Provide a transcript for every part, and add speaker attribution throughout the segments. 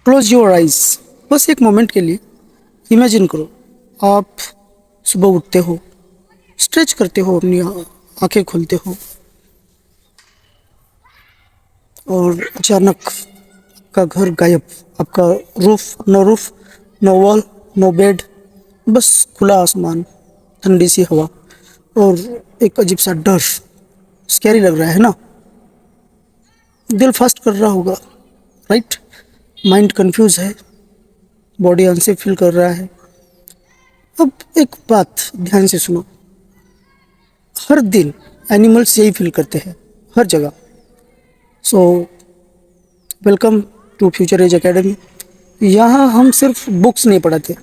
Speaker 1: Close your eyes. बस एक moment के लिए इमेजिन करो, आप सुबह उठते हो, स्ट्रेच करते हो, अपनी आंखें खोलते हो और अचानक आपका घर गायब। आपका roof, no wall, no bed, बस खुला आसमान, ठंडी सी हवा और एक अजीब सा डर। स्कैरी लग रहा है ना? दिल फास्ट कर रहा होगा, राइट? माइंड कंफ्यूज है, बॉडी अनसेफ फील कर रहा है। अब एक बात ध्यान से सुनो, हर दिन एनिमल्स यही फील करते हैं, हर जगह। So welcome to Future Edge Academy. यहाँ हम सिर्फ बुक्स नहीं पढ़ाते,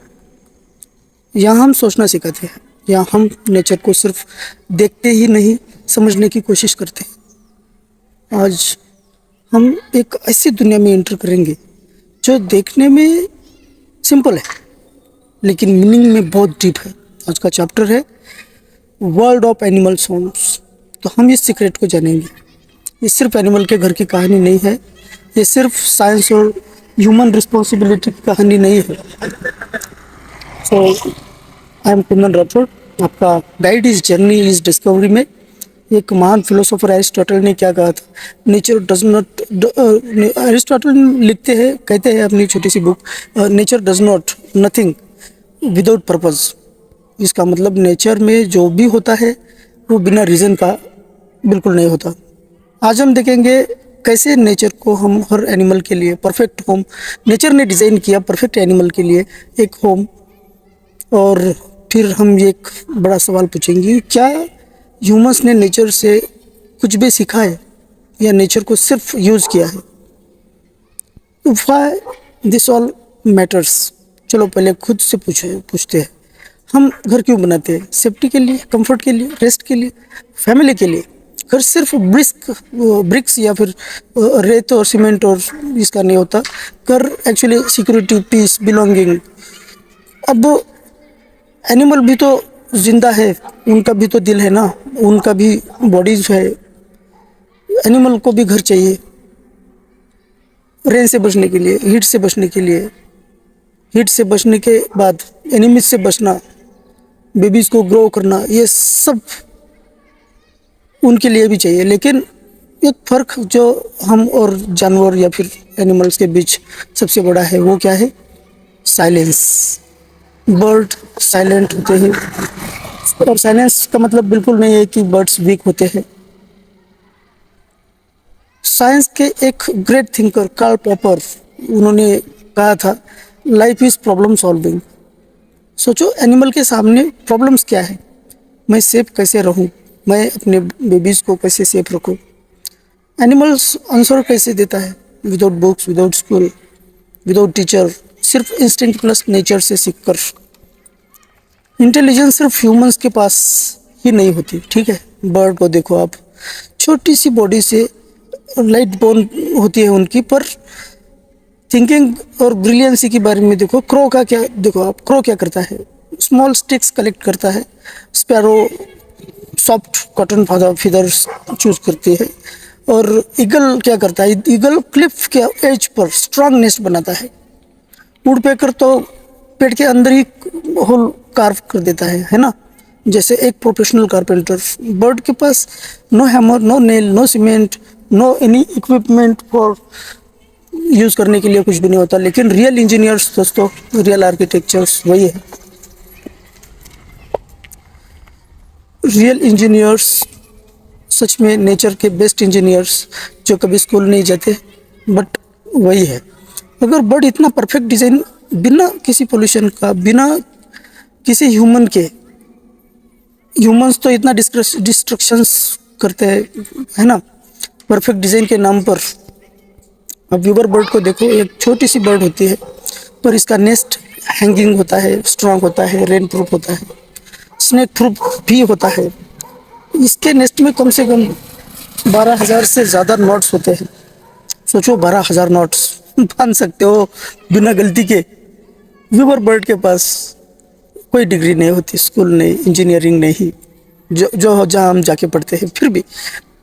Speaker 1: यहाँ हम सोचना सिखाते हैं। यहाँ हम नेचर को सिर्फ देखते ही नहीं, समझने की कोशिश करते हैं। आज हम एक ऐसी दुनिया में एंटर करेंगे जो देखने में सिंपल है लेकिन मीनिंग में बहुत डीप है। आज का चैप्टर है वर्ल्ड ऑफ एनिमल साउंड्स। तो हम इस सीक्रेट को जानेंगे। ये सिर्फ एनिमल के घर की कहानी नहीं है, ये सिर्फ साइंस और ह्यूमन रिस्पॉन्सिबिलिटी की कहानी नहीं है। सो आई एम कुंदन राठौड़, आपका गाइड इस जर्नी इस डिस्कवरी में। एक महान फिलोसोफर अरिस्टोटल ने क्या कहा था, नेचर डज नॉट, अरिस्टोटल लिखते हैं, कहते हैं अपनी छोटी सी book, nature does not nothing without purpose. इसका मतलब नेचर में जो भी होता है वो बिना रीज़न का बिल्कुल नहीं होता। आज हम देखेंगे कैसे नेचर को हम हर एनिमल के लिए परफेक्ट होम, नेचर ने डिज़ाइन किया परफेक्ट एनिमल के लिए एक होम। और फिर हम एक बड़ा सवाल पूछेंगे, क्या ह्यूमंस ने नेचर से कुछ भी सीखा है या नेचर को सिर्फ यूज़ किया है? Why this all matters. चलो पहले खुद से पूछते हैं, हम घर क्यों बनाते हैं? सेफ्टी के लिए, कंफर्ट के लिए, रेस्ट के लिए, फैमिली के लिए। घर सिर्फ ब्रिक्स या फिर रेत और सीमेंट और इसका नहीं होता। घर एक्चुअली सिक्योरिटी, पीस, बिलोंगिंग। अब एनिमल भी तो जिंदा है, उनका भी तो दिल है ना, उनका भी बॉडीज है। एनिमल को भी घर चाहिए, रेन से बचने के लिए, हीट से बचने के लिए, हीट से बचने के बाद एनिमीज से बचना, बेबीज को ग्रो करना, ये सब उनके लिए भी चाहिए। लेकिन एक फ़र्क जो हम और जानवर या फिर एनिमल्स के बीच सबसे बड़ा है वो क्या है? साइलेंस। बर्ड साइलेंट होते हैं और साइलेंस का मतलब बिल्कुल नहीं है कि बर्ड्स वीक होते हैं। साइंस के एक ग्रेट थिंकर कार्ल पॉपर, उन्होंने कहा था लाइफ इज़ प्रॉब्लम सॉल्विंग। सोचो एनिमल के सामने प्रॉब्लम्स क्या है, मैं सेफ कैसे रहूं, मैं अपने बेबीज़ को कैसे सेफ रखूं। एनिमल्स आंसर कैसे देता है? Without books, without school, without teacher, सिर्फ इंस्टिंक्ट प्लस नेचर से सीखकर। इंटेलिजेंस सिर्फ ह्यूमंस के पास ही नहीं होती, ठीक है? बर्ड को देखो आप, छोटी सी बॉडी से लाइट बोन होती है उनकी, पर थिंकिंग और ब्रिलियंसी के बारे में देखो। क्रो का क्या, देखो आप, क्रो क्या करता है? स्मॉल स्टिक्स कलेक्ट करता है। Sparrow soft cotton feathers choose करती है। और ईगल क्या करता है? ईगल क्लिफ के एज पर स्ट्रांग नेस्ट बनाता है। वुडपेकर तो पेड़ के अंदर ही होल कार्व कर देता है ना, जैसे एक प्रोफेशनल कारपेंटर। बर्ड के पास no hammer, no nail, no cement, no any equipment for use करने के लिए कुछ भी नहीं होता। लेकिन रियल इंजीनियर्स दोस्तों, रियल आर्किटेक्चर्स वही है। रियल इंजीनियर्स सच में नेचर के बेस्ट इंजीनियर्स जो कभी स्कूल नहीं जाते, बट वही है। अगर बर्ड इतना परफेक्ट डिज़ाइन, बिना किसी पोल्यूशन का, बिना किसी ह्यूमन के, ह्यूमंस तो इतना डिस्ट्रक्शंस करते हैं, है ना, परफेक्ट डिज़ाइन के नाम पर। अब व्यूवर बर्ड को देखो, एक छोटी सी बर्ड होती है पर इसका नेस्ट हैंगिंग होता है, स्ट्रांग होता है, रेन प्रूफ होता है, स्नेक प्रूफ भी होता है। इसके नेस्ट में कम से कम 12,000 से ज़्यादा नॉट्स होते हैं। सोचो 12,000 नॉट्स बांध सकते हो बिना गलती के। व्यूवर बर्ड के पास कोई डिग्री नहीं होती, स्कूल नहीं, इंजीनियरिंग नहीं, जो जहाँ हम जाके पढ़ते हैं, फिर भी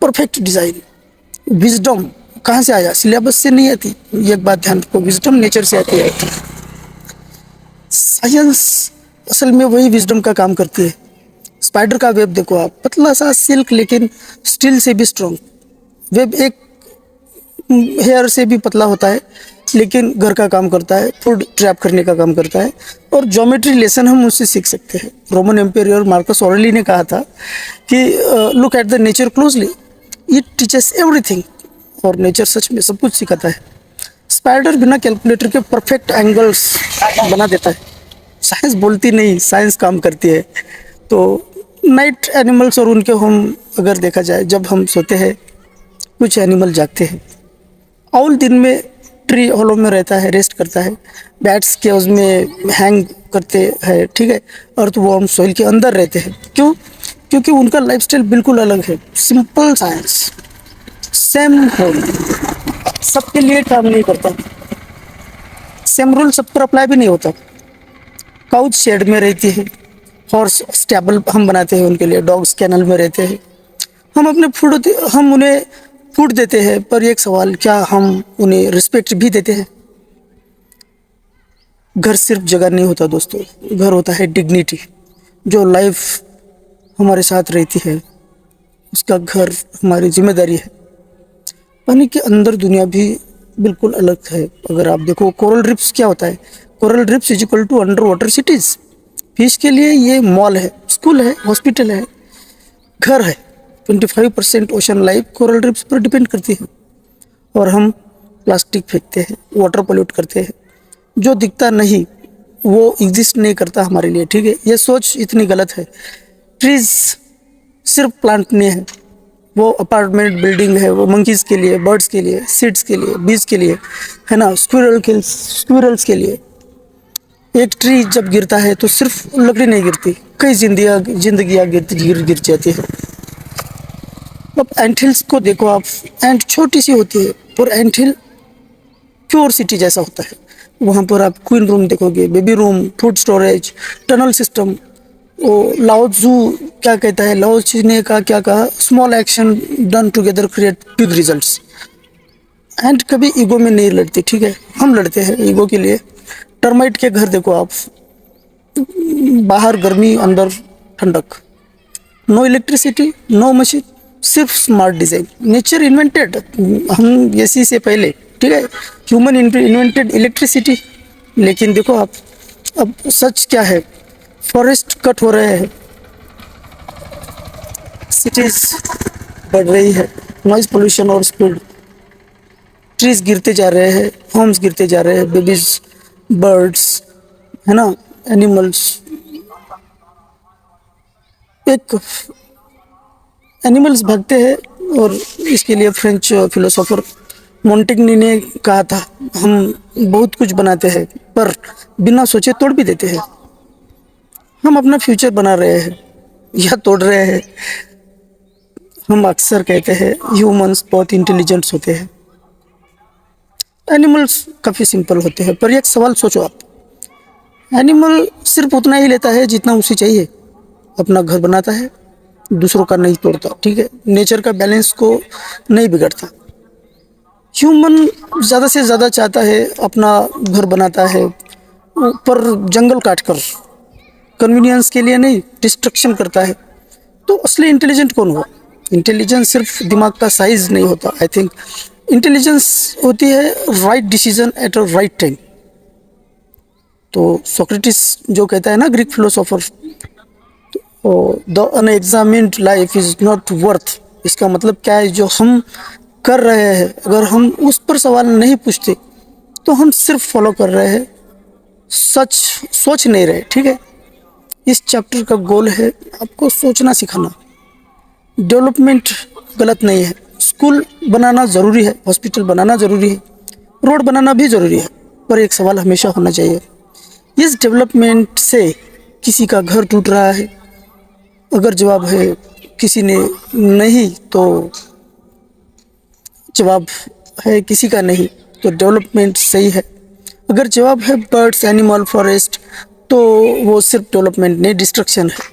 Speaker 1: परफेक्ट डिज़ाइन, विजडम कहाँ से आया? सिलेबस से नहीं आती, ये एक बात ध्यान रखो। विजडम नेचर से आती है। साइंस असल में वही विजडम का काम करती है। स्पाइडर का वेब देखो आप, पतला सा सिल्क लेकिन स्टील से भी स्ट्रॉन्ग। वेब एक हेयर से भी पतला होता है लेकिन घर का काम करता है, फूड ट्रैप करने का काम करता है। और ज्योमेट्री लेसन हम उससे सीख सकते हैं। रोमन एम्पेरियर मार्कस ऑरेली ने कहा था कि look at the nature closely, it teaches everything. और नेचर सच में सब कुछ सिखाता है। स्पाइडर बिना कैलकुलेटर के परफेक्ट एंगल्स बना देता है। साइंस बोलती नहीं, साइंस काम करती है। तो नाइट एनिमल्स और उनके होम अगर देखा जाए, जब हम सोते हैं कुछ एनिमल जागते हैं। आउल दिन में ट्री होलो में रहता है, रेस्ट करता है। बैट्स केव्स में हैंग करते हैं, ठीक है। अर्थवॉर्म सॉइल के अंदर रहते हैं। क्यों? क्योंकि उनका लाइफस्टाइल बिल्कुल अलग है। सिंपल साइंस, सेम होल सबके लिए काम नहीं करता। सेम रूल सब पर अप्लाई भी नहीं होता। काउच शेड में रहती है, हॉर्स स्टेबल हम बनाते हैं उनके लिए, डॉग्स कैनल में रहते हैं। हम उन्हें फूड देते हैं, पर एक सवाल, क्या हम उन्हें रिस्पेक्ट भी देते हैं? घर सिर्फ जगह नहीं होता दोस्तों, घर होता है डिग्निटी। जो लाइफ हमारे साथ रहती है उसका घर हमारी जिम्मेदारी है। पानी के अंदर दुनिया भी बिल्कुल अलग है। अगर आप देखो कोरल रीफ्स क्या होता है, coral reefs is equal to under water cities. Fish के लिए ये मॉल है, स्कूल है, हॉस्पिटल है, घर है। 25% ओशन लाइफ कोरल रीफ्स पर डिपेंड करती है। और हम प्लास्टिक फेंकते हैं, वाटर पोल्यूट करते हैं। जो दिखता नहीं वो एग्जिस्ट नहीं करता हमारे लिए, ठीक है। ये सोच इतनी गलत है। ट्रीज सिर्फ प्लांट नहीं है, वो अपार्टमेंट बिल्डिंग है। वो मंकीज के लिए, बर्ड्स के लिए, सीड्स के लिए, बीज के लिए, है ना, स्क्विरल्स के लिए। एक ट्री जब गिरता है तो सिर्फ लकड़ी नहीं गिरती, कई जिंदगियाँ गिर जाती है। अब एंटहिल्स को देखो आप, एंट छोटी सी होती है पर एंटहिल प्योर सिटी जैसा होता है। वहाँ पर आप क्वीन रूम देखोगे, baby room, food storage, tunnel system. वो लाओ त्सू क्या कहता है, लाओ त्सू ने का क्या कहा, small action done together create big results. And कभी ईगो में नहीं लड़ती, ठीक है। हम लड़ते हैं ईगो के लिए। टर्माइट के घर देखो आप, बाहर गर्मी, अंदर ठंडक। नो इलेक्ट्रिसिटी, नो मशीन, सिर्फ स्मार्ट डिजाइन। नेचर इन्वेंटेड, हम एसी से पहले, ठीक है। Human invented electricity. लेकिन देखो आप, अब सच क्या है, फॉरेस्ट कट हो रहे हैं, सिटीज बढ़ रही है, नॉइज पोल्यूशन और स्पीड, ट्रीज गिरते जा रहे हैं, होम्स गिरते जा रहे हैं, बेबीज, बर्ड्स, है ना, एनिमल्स। एक एनिमल्स भागते हैं। और इसके लिए फ्रेंच फिलोसोफर मोंटेग्नी ने कहा था, हम बहुत कुछ बनाते हैं पर बिना सोचे तोड़ भी देते हैं। हम अपना फ्यूचर बना रहे हैं या तोड़ रहे हैं। हम अक्सर कहते हैं ह्यूमंस बहुत इंटेलिजेंट्स होते हैं, एनिमल्स काफ़ी सिंपल होते हैं। पर एक सवाल सोचो आप, एनिमल सिर्फ उतना ही लेता है जितना उसे चाहिए, अपना घर बनाता है, दूसरों का नहीं तोड़ता, ठीक है। नेचर का बैलेंस को नहीं बिगड़ता। ह्यूमन ज़्यादा से ज़्यादा चाहता है, अपना घर बनाता है, पर जंगल काट कर, कन्वीनियंस के लिए नहीं, डिस्ट्रक्शन करता है। तो असली इंटेलिजेंट कौन हुआ? इंटेलिजेंस सिर्फ दिमाग का साइज नहीं होता। आई थिंक इंटेलिजेंस होती है right decision at a right time. तो सोक्रेटिस जो कहता है ना, Greek philosopher, the unexamined life is not worth. इसका मतलब क्या है, जो हम कर रहे हैं अगर हम उस पर सवाल नहीं पूछते तो हम सिर्फ फॉलो कर रहे हैं, सच सोच नहीं रहे, ठीक है। इस चैप्टर का गोल है आपको सोचना सिखाना। डेवलपमेंट गलत नहीं है, स्कूल बनाना ज़रूरी है, हॉस्पिटल बनाना ज़रूरी है, रोड बनाना भी ज़रूरी है। पर एक सवाल हमेशा होना चाहिए, इस डेवलपमेंट से किसी का घर टूट रहा है? अगर जवाब है किसी ने नहीं, तो जवाब है किसी का नहीं, तो डेवलपमेंट सही है। अगर जवाब है बर्ड्स, एनिमल, फॉरेस्ट, तो वो सिर्फ डेवलपमेंट नहीं, डिस्ट्रक्शन है।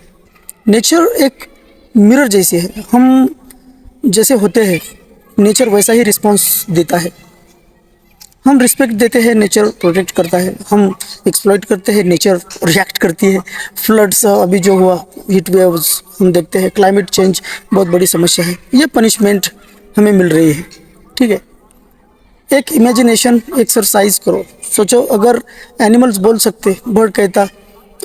Speaker 1: नेचर एक मिरर जैसे है, हम जैसे होते हैं नेचर वैसा ही रिस्पॉन्स देता है। हम रिस्पेक्ट देते हैं, नेचर प्रोटेक्ट करता है। हम एक्सप्लॉइट करते हैं, नेचर रिएक्ट करती है। फ्लड्स अभी जो हुआ, हीट वेव्स हम देखते हैं, क्लाइमेट चेंज बहुत बड़ी समस्या है। ये पनिशमेंट हमें मिल रही है, ठीक है। एक इमेजिनेशन एक्सरसाइज करो, सोचो अगर एनिमल्स बोल सकते, बर्ड कहता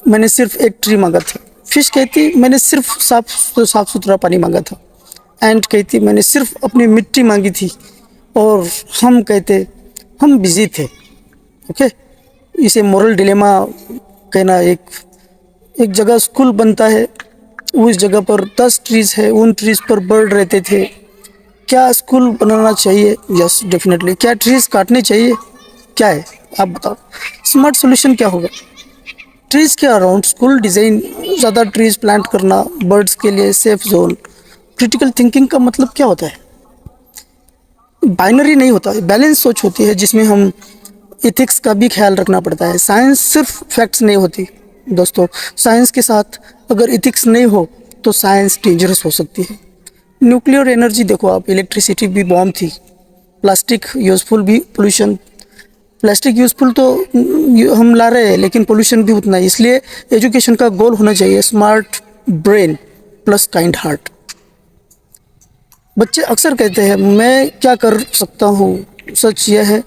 Speaker 1: मैंने सिर्फ एक ट्री मांगा था, फिश कहती मैंने सिर्फ साफ सुथरा पानी मांगा था, एंट कहती मैंने सिर्फ अपनी मिट्टी मांगी थी, और हम कहते हम बिजी थे। ओके, इसे मोरल डिलेमा कहना। एक एक जगह स्कूल बनता है, उस जगह पर 10 ट्रीज है, उन ट्रीज पर बर्ड रहते थे। क्या स्कूल बनाना चाहिए? Yes definitely. क्या ट्रीज काटने चाहिए? क्या है आप बताओ, स्मार्ट सॉल्यूशन क्या होगा? ट्रीज के अराउंड स्कूल डिज़ाइन, ज़्यादा ट्रीज प्लांट करना, बर्ड्स के लिए सेफ जोन। क्रिटिकल थिंकिंग का मतलब क्या होता है? बाइनरी नहीं होता है, बैलेंस सोच होती है जिसमें हम इथिक्स का भी ख्याल रखना पड़ता है। साइंस सिर्फ फैक्ट्स नहीं होती दोस्तों, साइंस के साथ अगर इथिक्स नहीं हो तो साइंस डेंजरस हो सकती है। न्यूक्लियर एनर्जी देखो आप, इलेक्ट्रिसिटी भी बॉम्ब थी। प्लास्टिक यूज़फुल भी, पोल्यूशन। प्लास्टिक यूज़फुल तो हम ला रहे हैं, लेकिन पोल्यूशन भी उतना है। इसलिए एजुकेशन का गोल होना चाहिए smart brain plus kind heart. बच्चे अक्सर कहते हैं मैं क्या कर सकता हूँ। सच यह है,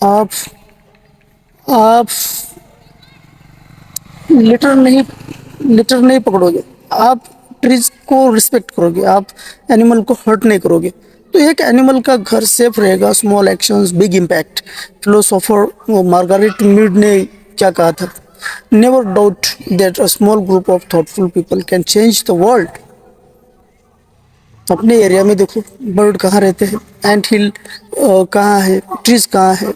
Speaker 1: आप आप लिटर नहीं पकड़ोगे, आप ट्रीज को रिस्पेक्ट करोगे, आप एनिमल को हर्ट नहीं करोगे, तो एक एनिमल का घर सेफ रहेगा। Small actions big impact. Philosopher Margaret Mead ने क्या कहा था? Never doubt that a small group of thoughtful people can change the world. अपने एरिया में देखो बर्ड कहाँ रहते हैं, एंट हिल कहाँ है, ट्रीज कहाँ है।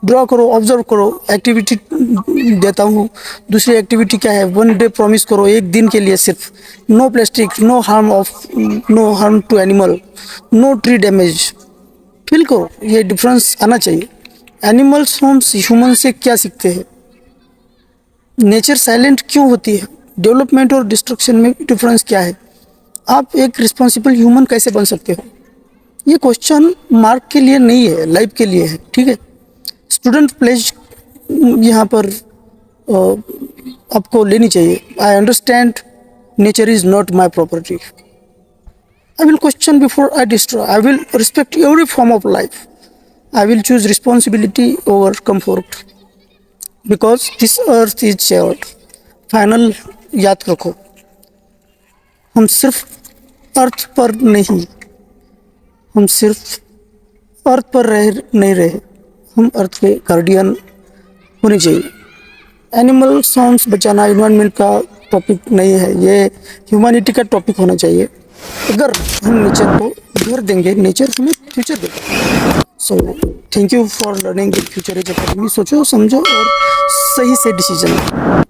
Speaker 1: ड्रॉ करो, ऑब्जर्व करो। एक्टिविटी देता हूँ, दूसरी एक्टिविटी क्या है? 1 डे प्रॉमिस करो, एक दिन के लिए सिर्फ। No plastic, no harm to animal, no tree damage. Feel करो, ये डिफरेंस आना चाहिए। एनिमल्स हम ह्यूमन से क्या सीखते हैं? नेचर साइलेंट क्यों होती है? डेवलपमेंट और डिस्ट्रक्शन में डिफरेंस क्या है? आप एक रिस्पॉन्सिबल ह्यूमन कैसे बन सकते हो? ये क्वेश्चन मार्क के लिए नहीं है, लाइफ के लिए है, ठीक है। स्टूडेंट प्लेज यहाँ पर आपको लेनी चाहिए। I understand nature is not my property. I will question before I destroy. I will respect every form of life. I will choose responsibility over comfort, because this earth is shared. Final याद रखो, हम सिर्फ अर्थ पर नहीं, हम सिर्फ अर्थ पर नहीं रहे, हम अर्थ के गार्डियन होने चाहिए। एनिमल सॉन्ग्स बचाना इन्वायरमेंट का टॉपिक नहीं है, ये ह्यूमैनिटी का टॉपिक होना चाहिए। अगर हम नेचर को घर देंगे, नेचर हमें फ्यूचर देगा। So thank you for learning the Future Edge Academy. सोचो, समझो और सही से डिसीजन।